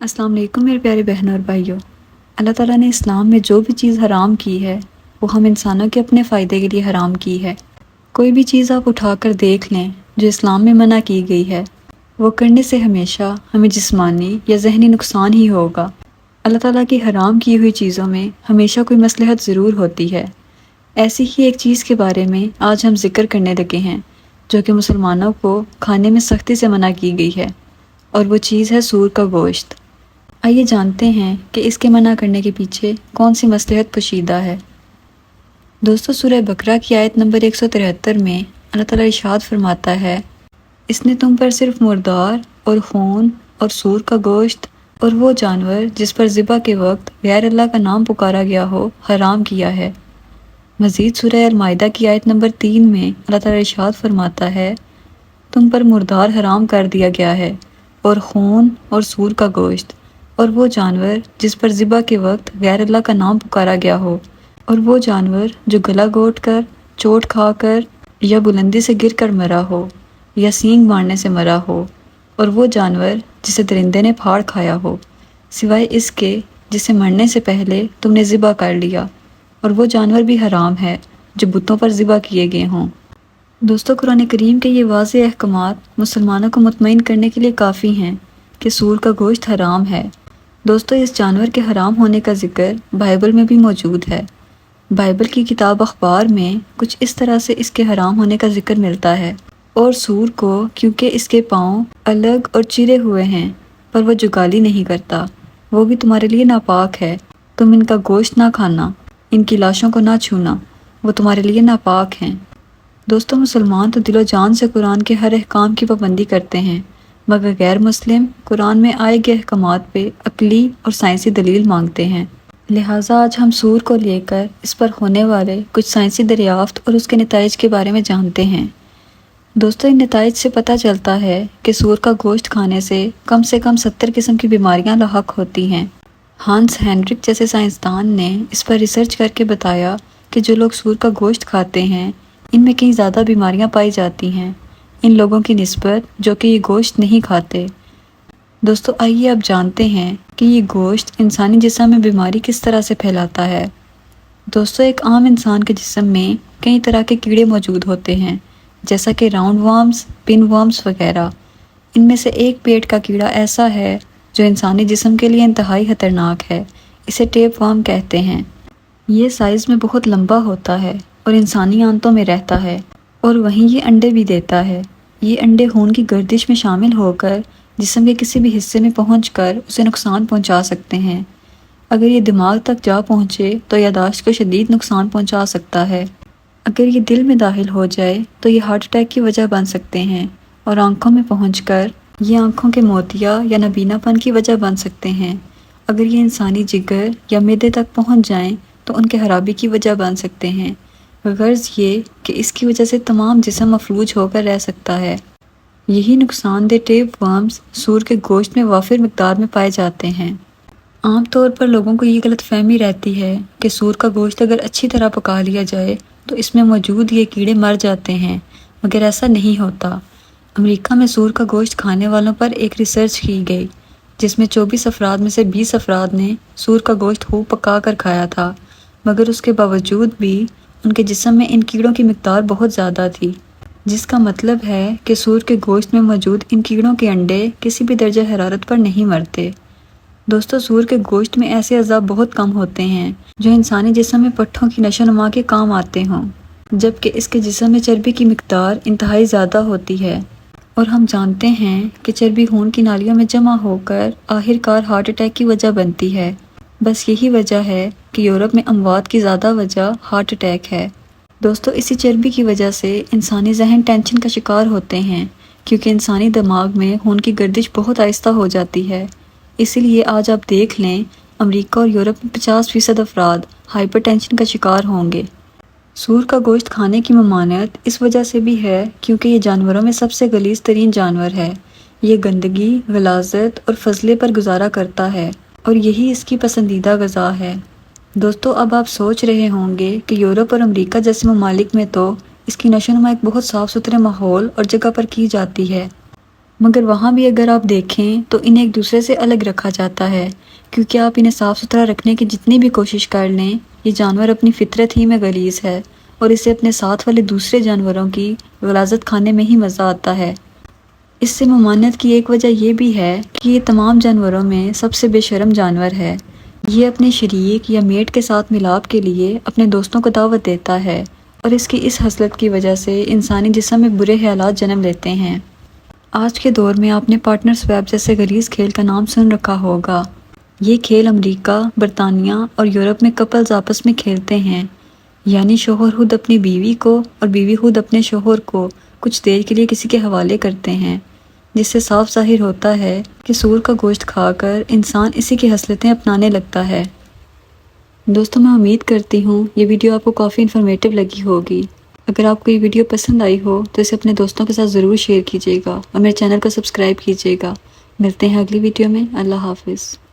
السلام علیکم میرے پیارے بہنوں اور بھائیوں۔ اللہ تعالیٰ نے اسلام میں جو بھی چیز حرام کی ہے وہ ہم انسانوں کے اپنے فائدے کے لیے حرام کی ہے۔ کوئی بھی چیز آپ اٹھا کر دیکھ لیں جو اسلام میں منع کی گئی ہے، وہ کرنے سے ہمیشہ ہمیں جسمانی یا ذہنی نقصان ہی ہوگا۔ اللہ تعالیٰ کی حرام کی ہوئی چیزوں میں ہمیشہ کوئی مصلحت ضرور ہوتی ہے۔ ایسی ہی ایک چیز کے بارے میں آج ہم ذکر کرنے لگے ہیں جو کہ مسلمانوں کو کھانے میں سختی سے منع کی گئی ہے، اور وہ چیز ہے سور کا گوشت۔ آئیے جانتے ہیں کہ اس کے منع کرنے کے پیچھے کون سی مصلحت پوشیدہ ہے۔ دوستو، سورہ بقرہ کی آیت نمبر 173 میں اللہ تعالیٰ ارشاد فرماتا ہے، اس نے تم پر صرف مردار اور خون اور سور کا گوشت اور وہ جانور جس پر ذبح کے وقت غیر اللہ کا نام پکارا گیا ہو حرام کیا ہے۔ مزید سورہ المائدہ کی آیت نمبر 3 میں اللہ تعالیٰ ارشاد فرماتا ہے، تم پر مردار حرام کر دیا گیا ہے اور خون اور سور کا گوشت اور وہ جانور جس پر ذبح کے وقت غیر اللہ کا نام پکارا گیا ہو، اور وہ جانور جو گلا گھونٹ کر، چوٹ کھا کر یا بلندی سے گر کر مرا ہو یا سینگ مارنے سے مرا ہو، اور وہ جانور جسے درندے نے پھاڑ کھایا ہو، سوائے اس کے جسے مرنے سے پہلے تم نے ذبح کر لیا، اور وہ جانور بھی حرام ہے جو بتوں پر ذبح کیے گئے ہوں۔ دوستو، قرآن کریم کے یہ واضح احکامات مسلمانوں کو مطمئن کرنے کے لیے کافی ہیں کہ سور کا گوشت حرام ہے۔ دوستو، اس جانور کے حرام ہونے کا ذکر بائبل میں بھی موجود ہے۔ بائبل کی کتاب اخبار میں کچھ اس طرح سے اس کے حرام ہونے کا ذکر ملتا ہے، اور سور کو کیونکہ اس کے پاؤں الگ اور چرے ہوئے ہیں پر وہ جگالی نہیں کرتا، وہ بھی تمہارے لیے ناپاک ہے، تم ان کا گوشت نہ کھانا، ان کی لاشوں کو نہ چھونا، وہ تمہارے لیے ناپاک ہیں۔ دوستو، مسلمان تو دل و جان سے قرآن کے ہر احکام کی پابندی کرتے ہیں، مگر غیر مسلم قرآن میں آئے گئے احکامات پہ عقلی اور سائنسی دلیل مانگتے ہیں۔ لہٰذا آج ہم سور کو لے کر اس پر ہونے والے کچھ سائنسی دریافت اور اس کے نتائج کے بارے میں جانتے ہیں۔ دوستو، ان نتائج سے پتہ چلتا ہے کہ سور کا گوشت کھانے سے کم 70 قسم کی بیماریاں لاحق ہوتی ہیں۔ ہانس ہینڈرک جیسے سائنسدان نے اس پر ریسرچ کر کے بتایا کہ جو لوگ سور کا گوشت کھاتے ہیں ان میں کہیں زیادہ بیماریاں پائی جاتی ہیں ان لوگوں کی نسبت جو کہ یہ گوشت نہیں کھاتے۔ دوستو، آئیے اب جانتے ہیں کہ یہ گوشت انسانی جسم میں بیماری کس طرح سے پھیلاتا ہے۔ دوستو، ایک عام انسان کے جسم میں کئی طرح کے کیڑے موجود ہوتے ہیں، جیسا کہ راؤنڈ وارمز، پن وارمز وغیرہ۔ ان میں سے ایک پیٹ کا کیڑا ایسا ہے جو انسانی جسم کے لیے انتہائی خطرناک ہے، اسے ٹیپ وارم کہتے ہیں۔ یہ سائز میں بہت لمبا ہوتا ہے اور انسانی آنتوں میں رہتا ہے، اور وہیں یہ انڈے بھی دیتا ہے۔ یہ انڈے خون کی گردش میں شامل ہو کر جسم کے کسی بھی حصے میں پہنچ کر اسے نقصان پہنچا سکتے ہیں۔ اگر یہ دماغ تک جا پہنچے تو یادداشت کو شدید نقصان پہنچا سکتا ہے۔ اگر یہ دل میں داخل ہو جائے تو یہ ہارٹ اٹیک کی وجہ بن سکتے ہیں، اور آنکھوں میں پہنچ کر یہ آنکھوں کے موتیا یا نابینا پن کی وجہ بن سکتے ہیں۔ اگر یہ انسانی جگر یا معدے تک پہنچ جائیں تو ان کے خرابی کی وجہ بن سکتے ہیں۔ غرض یہ کہ اس کی وجہ سے تمام جسم مفلوج ہو کر رہ سکتا ہے۔ یہی نقصان دہ ٹیپ ورمز سور کے گوشت میں وافر مقدار میں پائے جاتے ہیں۔ عام طور پر لوگوں کو یہ غلط فہمی رہتی ہے کہ سور کا گوشت اگر اچھی طرح پکا لیا جائے تو اس میں موجود یہ کیڑے مر جاتے ہیں، مگر ایسا نہیں ہوتا۔ امریکہ میں سور کا گوشت کھانے والوں پر ایک ریسرچ کی گئی جس میں 24 افراد میں سے 20 افراد نے سور کا گوشت خوب پکا کر کھایا تھا، مگر اس کے باوجود بھی ان کے جسم میں ان کیڑوں کی مقدار بہت زیادہ تھی، جس کا مطلب ہے کہ سور کے گوشت میں موجود ان کیڑوں کے انڈے کسی بھی درجہ حرارت پر نہیں مرتے۔ دوستو، سور کے گوشت میں ایسے اعضاء بہت کم ہوتے ہیں جو انسانی جسم میں پٹھوں کی نشو و نما کے کام آتے ہوں، جبکہ اس کے جسم میں چربی کی مقدار انتہائی زیادہ ہوتی ہے، اور ہم جانتے ہیں کہ چربی خون کی نالیوں میں جمع ہو کر آخر کار ہارٹ اٹیک کی وجہ بنتی ہے۔ بس یہی وجہ ہے کہ یورپ میں اموات کی زیادہ وجہ ہارٹ اٹیک ہے۔ دوستو، اسی چربی کی وجہ سے انسانی ذہن ٹینشن کا شکار ہوتے ہیں، کیونکہ انسانی دماغ میں خون کی گردش بہت آہستہ ہو جاتی ہے۔ اسی لیے آج آپ دیکھ لیں، امریکہ اور یورپ میں 50% افراد ہائپر ٹینشن کا شکار ہوں گے۔ سور کا گوشت کھانے کی ممانعت اس وجہ سے بھی ہے کیونکہ یہ جانوروں میں سب سے غلیظ ترین جانور ہے۔ یہ گندگی، غلاظت اور فضلے پر گزارا کرتا ہے، اور یہی اس کی پسندیدہ غذا ہے۔ دوستو، اب آپ سوچ رہے ہوں گے کہ یورپ اور امریکہ جیسے ممالک میں تو اس کی نشو و نما ایک بہت صاف ستھرے ماحول اور جگہ پر کی جاتی ہے، مگر وہاں بھی اگر آپ دیکھیں تو انہیں ایک دوسرے سے الگ رکھا جاتا ہے، کیونکہ آپ انہیں صاف ستھرا رکھنے کی جتنی بھی کوشش کر لیں، یہ جانور اپنی فطرت ہی میں غلیظ ہے اور اسے اپنے ساتھ والے دوسرے جانوروں کی غلاظت کھانے میں ہی مزہ آتا ہے۔ اس سے ممانعت کی ایک وجہ یہ بھی ہے کہ یہ تمام جانوروں میں سب سے بے شرم جانور ہے۔ یہ اپنے شریک یا میٹ کے ساتھ ملاپ کے لیے اپنے دوستوں کو دعوت دیتا ہے اور اس کی اس خصلت کی وجہ سے انسانی جسم میں برے خیالات جنم لیتے ہیں۔ آج کے دور میں آپ نے پارٹنر سویپ جیسے غلیظ کھیل کا نام سن رکھا ہوگا۔ یہ کھیل امریکہ، برطانیہ اور یورپ میں کپلز آپس میں کھیلتے ہیں، یعنی شوہر خود اپنی بیوی کو اور بیوی خود اپنے شوہر کو کچھ دیر کے لیے کسی کے حوالے کرتے ہیں، جس سے صاف ظاہر ہوتا ہے کہ سور کا گوشت کھا کر انسان اسی کی خصلتیں اپنانے لگتا ہے۔ دوستوں، میں امید کرتی ہوں یہ ویڈیو آپ کو کافی انفارمیٹیو لگی ہوگی۔ اگر آپ کو یہ ویڈیو پسند آئی ہو تو اسے اپنے دوستوں کے ساتھ ضرور شیئر کیجیے گا اور میرے چینل کو سبسکرائب کیجیے گا۔ ملتے ہیں اگلی ویڈیو میں۔ اللہ حافظ۔